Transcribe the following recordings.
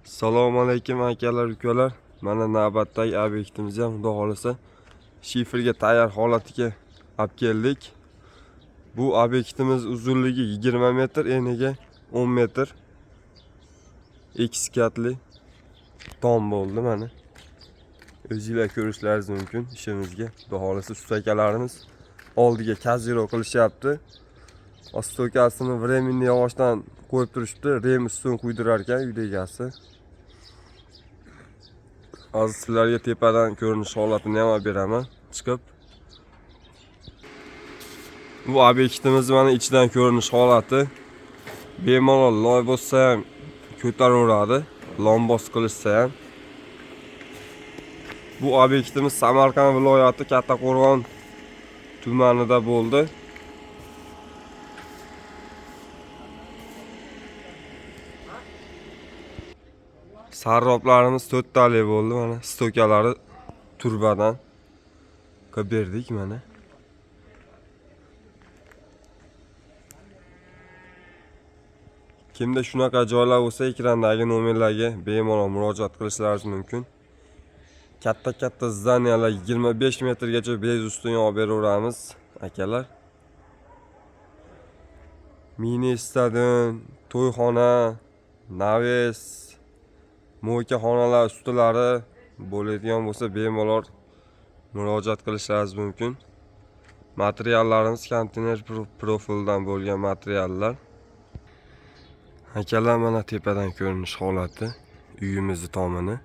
Assalomu alaykum akalar, ukalar. Mana navbatdagi obyektimizni ham xudo xolasa shiferga tayyor holatiga olib keldik. Bu obyektimiz uzunligi 20 metr, eniga 10 metr. X katli tom bo'ldi mana. O'zingizlar ko'rishlaringiz mumkin ishimizga. Xudo xolasa ustakalarimiz oldiga kaziro qilishyapti. Ostokasini временный yog'ochdan qo'yib turishibdi. Rem ustun quydirar ekan uyda egasi. Hozir sizlarga tepadan ko'rinish holatini ham olib beraman chiqib. Bu obyektimiz mana ichidan ko'rinish holati. Bemalol loy bo'lsa ham ko'taraveradi, lombos qilishsa ham. Bu obyektimiz Samarqand viloyati Kattaqo'rg'on tumanida bo'ldi. Sarroblarimiz 4 tali bo'ldi mana. Stokalari turbadan qilib berdik mana. Kimda shunaqa joylar bo'lsa, ekrandagi nomerlarga bemalol murojaat qilishlaringiz mumkin. Katta zdaniyalar 25 metrgacha bez ustun olib beraveramiz akalar. Mini stadion, to'yxona, naves, mo'yka xonalar ustilari bo'ladigan bo'lsa, bemalol murojaat qilishlaringiz mumkin. Materiallarimiz konteyner profildan bo'lgan materiallar. Akalar mana tepadan ko'rinish holati uyimizni tomini.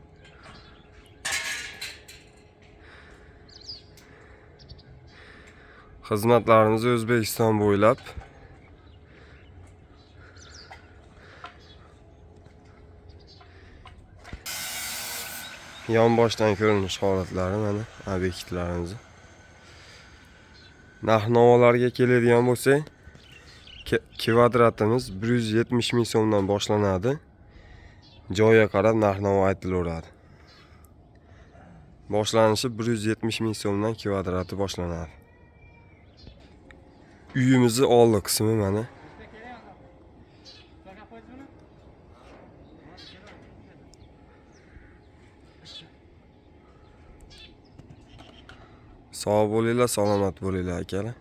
Xizmatlarimiz O'zbekiston bo'ylab. Yonboshdan ko'rinish holatlari mana obyektlarimiz. Narx-navolarga keladigan bo'lsak, kvadratimiz 170 ming so'mdan boshlanadi. Joyga qarab narx-navo aytilaveradi. Boshlanishi 170 ming so'mdan kvadrati boshlanadi. Uyimizni oldi qismi mana. Sog' bo'linglar, salomat bo'linglar akalar.